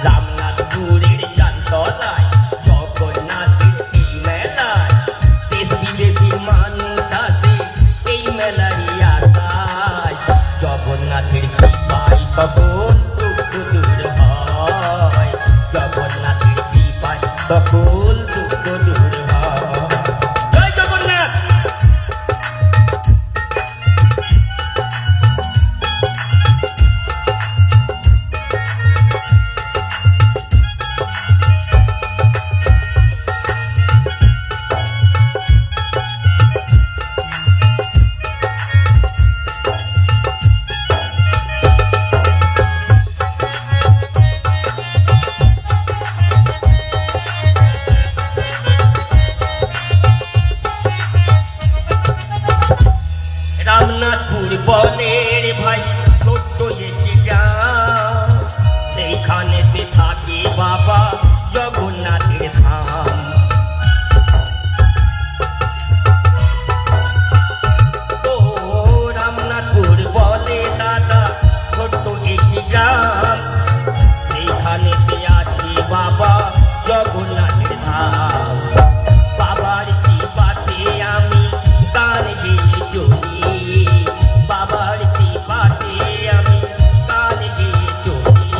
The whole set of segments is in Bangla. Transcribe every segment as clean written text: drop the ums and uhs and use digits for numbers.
রামনাথপুরের চাঁদতলায় জগন্নাথের এই মেলায় দেশ বিদেশের মানুষ আসে এই মেলারই আশায়। জগন্নাথের কৃপায় সকল দুঃখ দূর হয়, জগন্নাথের কৃপায় সকল দুঃখ দূর হয়। জয় জগন্নাথ। রামনাথপুর বনের ভাই ছোট্ট একটি গ্রাম, সেইখানেতে থাকে বাবা জগন্নাথের ধাম। ও রামনাথপুর বলে দাদা ছোট্ট একটি গ্রাম, সেইখানেতে আছে বাবা জগন্নাথের ধাম। বাবার কৃপাতে আমি গান গেয়ে চলি, বাবার কৃপাতে আমি গান গেয়ে চলি।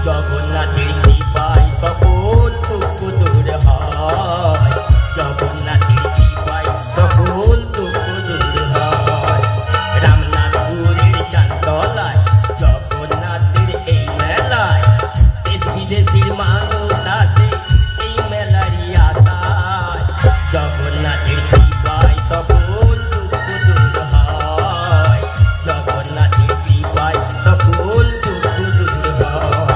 জগন্নাথের কৃপায় সকল দুঃখ দূর হয়, জগন্নাথের কৃপায় সকল দুঃখ দূর হয়। রামনাথপুরের চাঁদতলায় জগন্নাথের এই মেলায় দেশ বিদেশের মানুষ আসে এই মেলারই আশায়। জগন্নাথের কৃপায় সকল দুঃখ দূর হয়, জগন্নাথের কৃপায় সকল দুঃখ দূর হয়।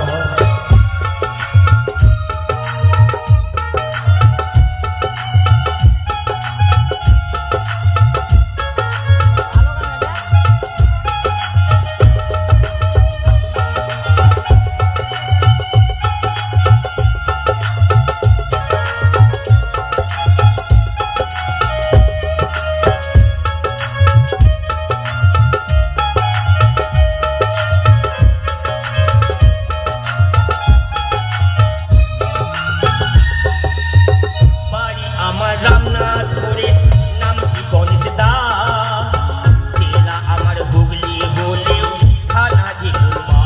আমার রামনাথপুরে নাম কি গণেশ দাস, জেলা আমার হুগলি বলেও থানা জিগুরবা।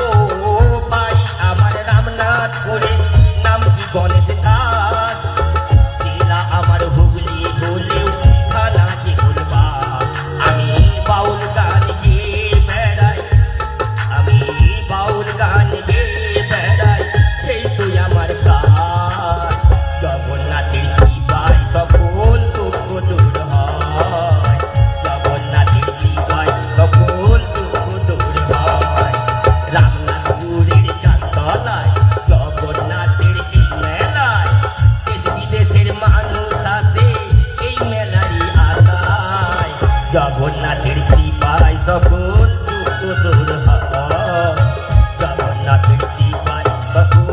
ও বাড়ি আমার রামনাথপুরে নাম কি গণেশ দাস, জেলা আমার হুগলি বলেও থানা জিগুরবা। আমি বাউল গান গেয়ে বেড়াই, আমি বাউল গান গেয়ে বেড়াই, এই তুই আমার কাজ। জগন্নাথের কৃপায় সকল দুঃখ দূর হয়, জগন্নাথের কৃপায় সকল দুঃখ দূর হয়। রামনাথপুরের চাঁদতলায় জগন্নাথের এই মেলায় দেশ বিদেশের মানুষ আসে এই মেলারই আশায়। জগন্নাথের কৃপায় সকল দুঃখ দূর হয়, জগন্নাথের কৃপায় সকল